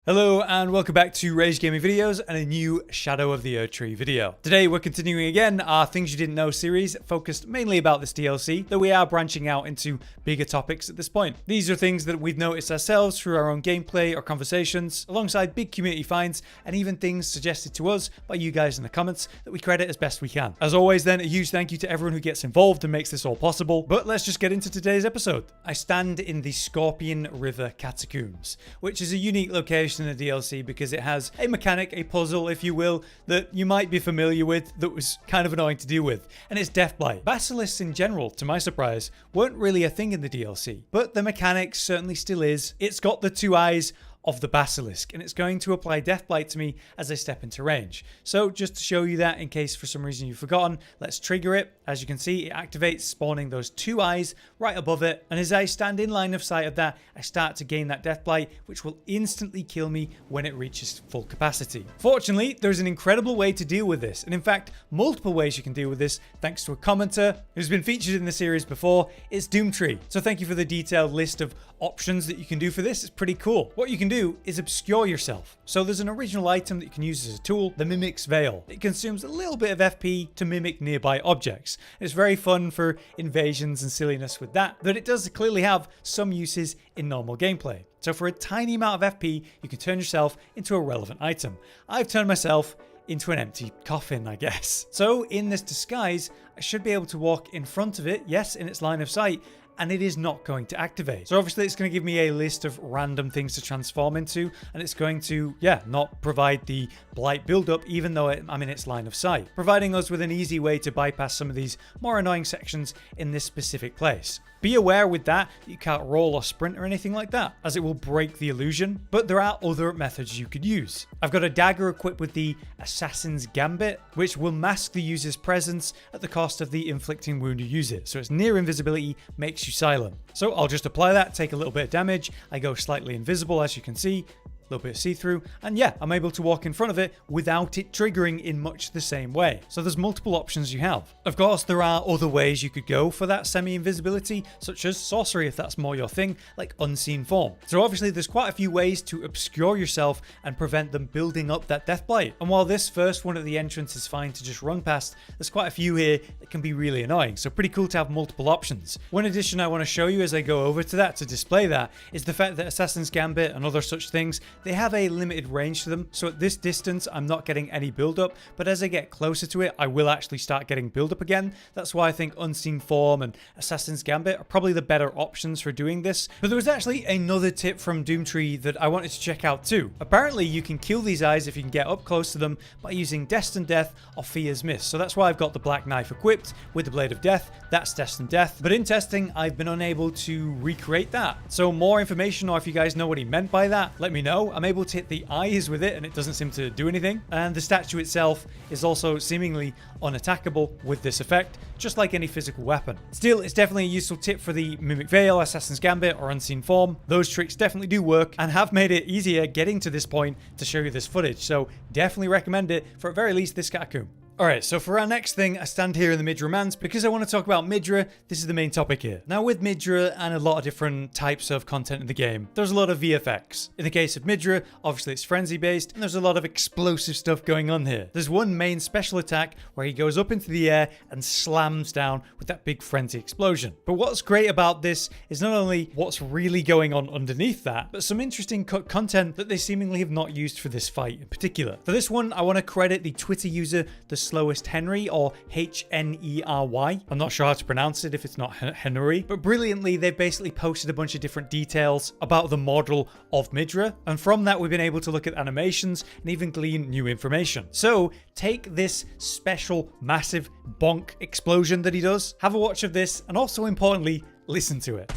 Hello and welcome back to RageGamingVideos and a new Shadow of the Erdtree video. Today we're continuing again our Things You Didn't Know series, focused mainly about this DLC, though we are branching out into bigger topics at this point. These are things that we've noticed ourselves through our own gameplay or conversations, alongside big community finds and even things suggested to us by you guys in the comments that we credit as best we can. As always then, a huge thank you to everyone who gets involved and makes this all possible, but let's just get into today's episode. I stand in the Scorpion River Catacombs, which is a unique location in the DLC because it has a mechanic, a puzzle if you will, that you might be familiar with that was kind of annoying to deal with, and it's deathblight. Basilisks in general, to my surprise, weren't really a thing in the DLC, but the mechanic certainly still is. It's got the two eyes of the Basilisk, and it's going to apply deathblight to me as I step into range. So just to show you that in case for some reason you've forgotten, let's trigger it. As you can see, it activates, spawning those two eyes right above it, and as I stand in line of sight of that, I start to gain that deathblight, which will instantly kill me when it reaches full capacity. Fortunately, there's an incredible way to deal with this, and in fact multiple ways you can deal with this thanks to a commenter who's been featured in the series before. It's Doomtree. So thank you for the detailed list of options that you can do for this. It's pretty cool. What you can do is obscure yourself. So there's an original item that you can use as a tool, the Mimic's Veil. It consumes a little bit of FP to mimic nearby objects. It's very fun for invasions and silliness with that, but it does clearly have some uses in normal gameplay. So for a tiny amount of FP, you can turn yourself into a relevant item. I've turned myself into an empty coffin, I guess. So in this disguise, I should be able to walk in front of it, yes, in its line of sight, and it is not going to activate. So obviously it's going to give me a list of random things to transform into, and it's going to, not provide the Blight buildup even though I'm in its line of sight, providing us with an easy way to bypass some of these more annoying sections in this specific place. Be aware with that you can't roll or sprint or anything like that, as it will break the illusion, but there are other methods you could use. I've got a dagger equipped with the Assassin's Gambit, which will mask the user's presence at the cost of the inflicting wound you use it, so it's near invisibility, makes you silent. So I'll just apply that, take a little bit of damage, I go slightly invisible as you can see, a little bit of see-through, and yeah, I'm able to walk in front of it without it triggering in much the same way. So there's multiple options you have. Of course, there are other ways you could go for that semi-invisibility, such as sorcery if that's more your thing, like unseen form. So obviously there's quite a few ways to obscure yourself and prevent them building up that deathblight. And while this first one at the entrance is fine to just run past, there's quite a few here that can be really annoying. So pretty cool to have multiple options. One addition I want to show you as I go over to that to display that is the fact that Assassin's Gambit and other such things, they have a limited range to them. So at this distance, I'm not getting any build-up, but as I get closer to it, I will actually start getting build-up again. That's why I think Unseen Form and Assassin's Gambit are probably the better options for doing this. But there was actually another tip from Doomtree that I wanted to check out too. Apparently, you can kill these eyes if you can get up close to them by using Destined Death or Fear's Miss. So that's why I've got the Black Knife equipped with the Blade of Death. That's Destined Death. But in testing, I've been unable to recreate that. So more information, or if you guys know what he meant by that, let me know. I'm able to hit the eyes with it and it doesn't seem to do anything, and the statue itself is also seemingly unattackable with this effect, just like any physical weapon. Still, it's definitely a useful tip for the Mimic Veil, Assassin's Gambit, or Unseen Form. Those tricks definitely do work and have made it easier getting to this point to show you this footage, so definitely recommend it for at very least this catacomb. Alright, so for our next thing, I stand here in the Midra Manse because I want to talk about Midra. This is the main topic here. Now with Midra and a lot of different types of content in the game, there's a lot of VFX. In the case of Midra, obviously it's frenzy based, and there's a lot of explosive stuff going on here. There's one main special attack where he goes up into the air and slams down with that big frenzy explosion. But what's great about this is not only what's really going on underneath that, but some interesting cut content that they seemingly have not used for this fight in particular. For this one, I want to credit the Twitter user, the Slowest Henry, or Henry. I'm not sure how to pronounce it if it's not Henry, but brilliantly they've basically posted a bunch of different details about the model of Midra, and from that we've been able to look at animations and even glean new information. So take this special massive bonk explosion that he does, have a watch of this, and also importantly, listen to it.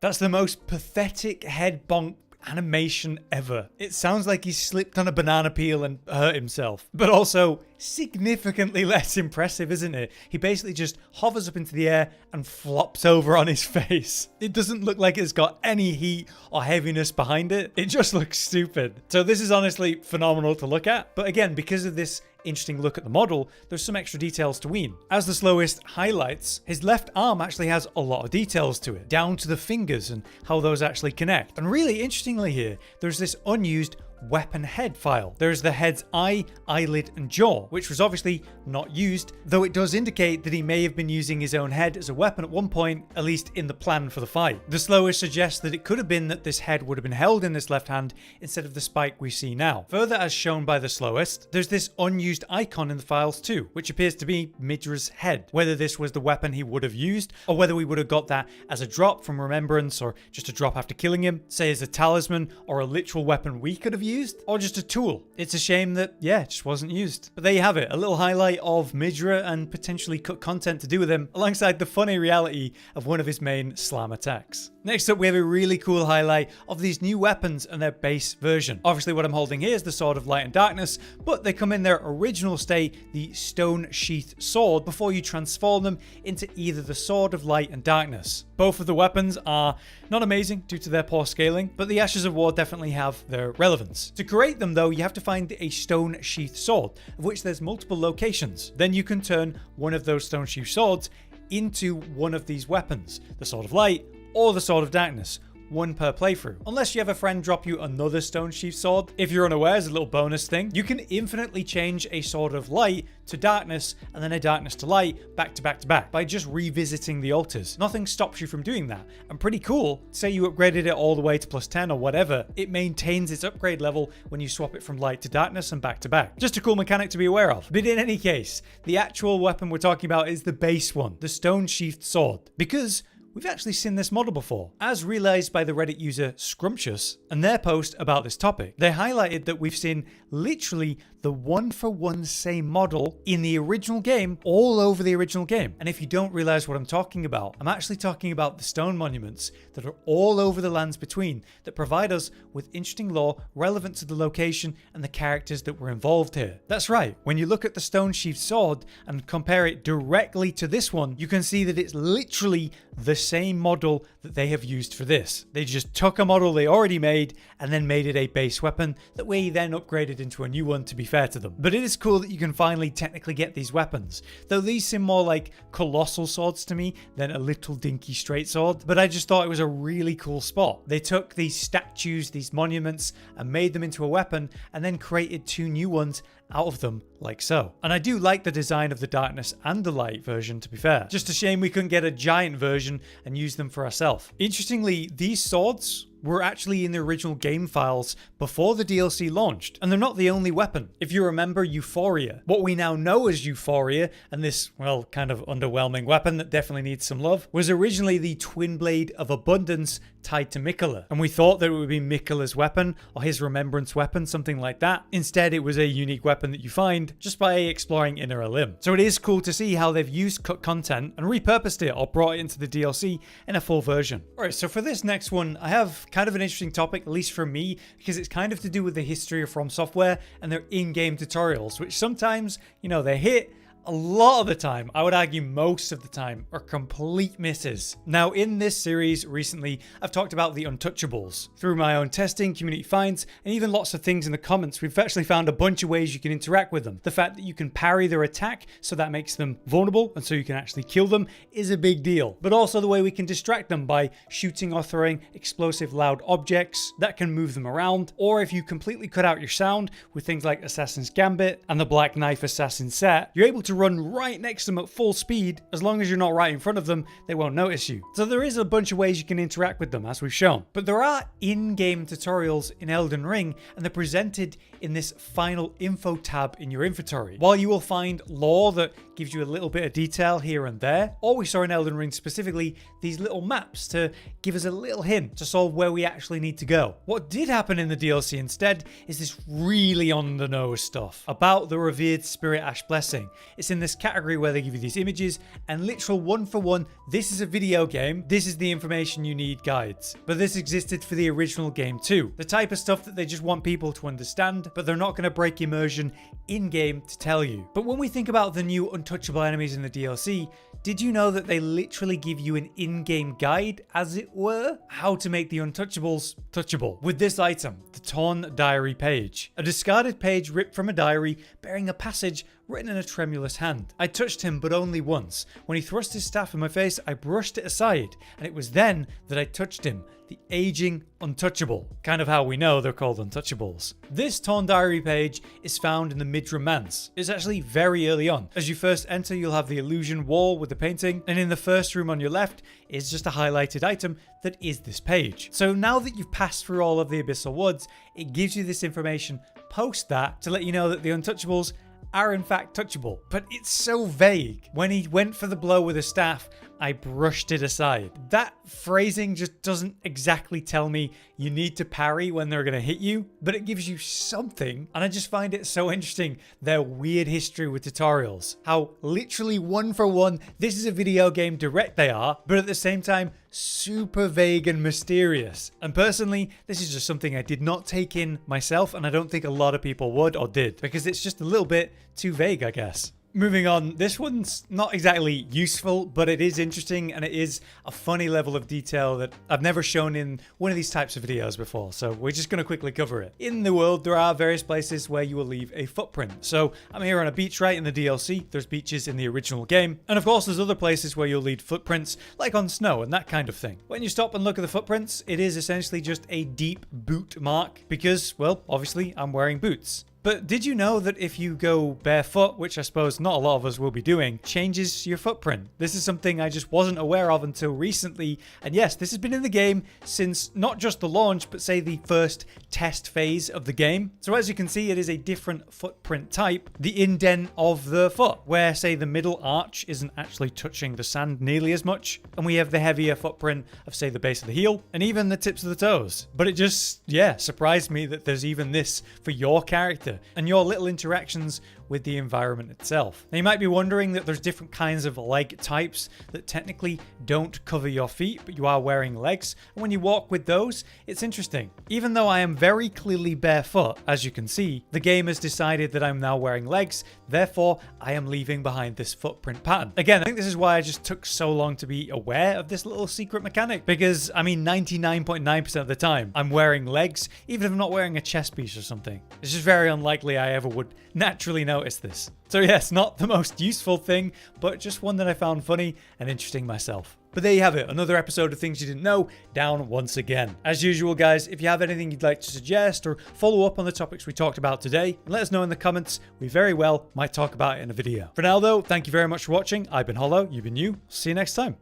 That's the most pathetic head bonk animation ever. It sounds like he slipped on a banana peel and hurt himself, but also significantly less impressive, isn't it? He basically just hovers up into the air and flops over on his face. It doesn't look like it's got any heat or heaviness behind it. It just looks stupid. So this is honestly phenomenal to look at. But again, because of this interesting look at the model, there's some extra details to wean. As the slowest highlights, his left arm actually has a lot of details to it, down to the fingers and how those actually connect. And really interestingly here, there's this unused weapon head file. There's the head's eye, eyelid, and jaw, which was obviously not used, though it does indicate that he may have been using his own head as a weapon at one point, at least in the plan for the fight. The slowest suggests that it could have been that this head would have been held in this left hand instead of the spike we see now. Further, as shown by the slowest, there's this unused icon in the files too, which appears to be Midra's head. Whether this was the weapon he would have used, or whether we would have got that as a drop from remembrance, or just a drop after killing him, say as a talisman or a literal weapon we could have used, or just a tool. It's a shame that, yeah, it just wasn't used. But there you have it, a little highlight of Midra and potentially cut content to do with him, alongside the funny reality of one of his main slam attacks. Next up, we have a really cool highlight of these new weapons and their base version. Obviously, what I'm holding here is the Sword of Light and Darkness, but they come in their original state, the Stone Sheathed Sword, before you transform them into either the Sword of Light and Darkness. Both of the weapons are not amazing due to their poor scaling, but the Ashes of War definitely have their relevance. To create them though, you have to find a Stone Sheathed Sword, of which there's multiple locations. Then you can turn one of those Stone Sheathed Swords into one of these weapons, the Sword of Light or the Sword of Darkness. One per playthrough. Unless you have a friend drop you another Stone Sheathed Sword. If you're unaware, as a little bonus thing, you can infinitely change a Sword of Light to Darkness and then a Darkness to Light back to back to back by just revisiting the altars. Nothing stops you from doing that. And pretty cool, say you upgraded it all the way to +10 or whatever, it maintains its upgrade level when you swap it from Light to Darkness and back to back. Just a cool mechanic to be aware of. But in any case, the actual weapon we're talking about is the base one, the Stone Sheathed Sword. Because we've actually seen this model before, as realized by the Reddit user Scrumptious and their post about this topic. They highlighted that we've seen literally the one-for-one same model in the original game, all over the original game. And if you don't realize what I'm talking about, I'm actually talking about the stone monuments that are all over the lands between, that provide us with interesting lore relevant to the location and the characters that were involved here. That's right, when you look at the Stone Sheathed Sword and compare it directly to this one, you can see that it's literally the same model that they have used for this. They just took a model they already made and then made it a base weapon that we then upgraded into a new one, to be fair to them. But it is cool that you can finally technically get these weapons, though these seem more like colossal swords to me than a little dinky straight sword. But I just thought it was a really cool spot. They took these statues, these monuments, and made them into a weapon and then created two new ones out of them, like so. And I do like the design of the Darkness and the Light version, to be fair. Just a shame we couldn't get a giant version and use them for ourselves. Interestingly, these swords were actually in the original game files before the DLC launched, and they're not the only weapon. If you remember Euphoria, what we now know as Euphoria, and this, well, kind of underwhelming weapon that definitely needs some love, was originally the Twin Blade of Abundance tied to Miquella, and we thought that it would be Miquella's weapon or his remembrance weapon, something like that. Instead, it was a unique weapon that you find just by exploring Inner Elim. So it is cool to see how they've used cut content and repurposed it or brought it into the DLC in a full version. Alright, so for this next one, I have kind of an interesting topic, at least for me, because it's kind of to do with the history of From Software and their in-game tutorials, which sometimes, you know, they hit. A lot of the time, I would argue most of the time, are complete misses. Now, in this series recently, I've talked about the untouchables. Through my own testing, community finds, and even lots of things in the comments, we've actually found a bunch of ways you can interact with them. The fact that you can parry their attack, so that makes them vulnerable, and so you can actually kill them, is a big deal. But also the way we can distract them by shooting or throwing explosive loud objects that can move them around, or if you completely cut out your sound with things like Assassin's Gambit and the Black Knife Assassin set, you're able to run right next to them at full speed. As long as you're not right in front of them, they won't notice you. So there is a bunch of ways you can interact with them, as we've shown. But there are in-game tutorials in Elden Ring, and they're presented in this final info tab in your inventory. While you will find lore that gives you a little bit of detail here and there, or we saw in Elden Ring specifically these little maps to give us a little hint to solve where we actually need to go. What did happen in the DLC instead is this really on the nose stuff about the revered Spirit Ash Blessing. It's in this category where they give you these images and literal one-for-one, this is a video game, this is the information you need guides. But this existed for the original game too. The type of stuff that they just want people to understand, but they're not going to break immersion in-game to tell you. But when we think about the new untouchable enemies in the DLC, did you know that they literally give you an in-game guide, as it were, how to make the untouchables touchable? With this item, the Torn Diary page. A discarded page ripped from a diary bearing a passage written in a tremulous hand. I touched him, but only once. When he thrust his staff in my face, I brushed it aside, and it was then that I touched him, the aging untouchable. Kind of how we know they're called untouchables. This Torn Diary page is found in the Midra Manse. It's actually very early on. As you first enter, you'll have the illusion wall with the painting, and in the first room on your left is just a highlighted item that is this page. So now that you've passed through all of the Abyssal Woods, it gives you this information post that to let you know that the untouchables are in fact touchable, but it's so vague. When he went for the blow with a staff, I brushed it aside. That phrasing just doesn't exactly tell me you need to parry when they're going to hit you, but it gives you something, and I just find it so interesting, their weird history with tutorials. How literally one for one, this is a video game direct they are, but at the same time, super vague and mysterious. And personally, this is just something I did not take in myself, and I don't think a lot of people would or did, because it's just a little bit too vague, I guess. Moving on, this one's not exactly useful, but it is interesting and it is a funny level of detail that I've never shown in one of these types of videos before, so we're just going to quickly cover it. In the world, there are various places where you will leave a footprint. So I'm here on a beach right in the DLC, there's beaches in the original game, and of course there's other places where you'll leave footprints, like on snow and that kind of thing. When you stop and look at the footprints, it is essentially just a deep boot mark because, well, obviously I'm wearing boots. But did you know that if you go barefoot, which I suppose not a lot of us will be doing, changes your footprint? This is something I just wasn't aware of until recently. And yes, this has been in the game since not just the launch, but say the first test phase of the game. So as you can see, it is a different footprint type, the indent of the foot, where say the middle arch isn't actually touching the sand nearly as much. And we have the heavier footprint of say the base of the heel and even the tips of the toes. But it just, yeah, surprised me that there's even this for your character and your little interactions with the environment itself. Now you might be wondering that there's different kinds of leg types that technically don't cover your feet, but you are wearing legs. And when you walk with those, it's interesting. Even though I am very clearly barefoot, as you can see, the game has decided that I'm now wearing legs, therefore I am leaving behind this footprint pattern. Again, I think this is why I just took so long to be aware of this little secret mechanic, because I mean 99.9% of the time I'm wearing legs, even if I'm not wearing a chest piece or something. It's just very unlikely I ever would naturally notice this. So yes, not the most useful thing, but just one that I found funny and interesting myself. But there you have it, another episode of Things You Didn't Know, down once again. As usual, guys, if you have anything you'd like to suggest or follow up on the topics we talked about today, let us know in the comments. We very well might talk about it in a video. For now, though, thank you very much for watching. I've been Hollow, you've been you. See you next time.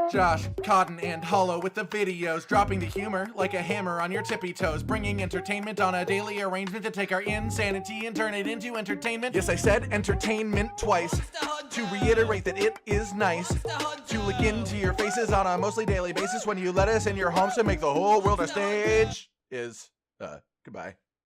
Josh, Cotton, and Hollow with the videos, dropping the humor like a hammer on your tippy toes, bringing entertainment on a daily arrangement to take our insanity and turn it into entertainment. Yes, I said entertainment twice, to reiterate that it is nice to look into your faces on a mostly daily basis when you let us in your homes to make the whole world a stage. Goodbye.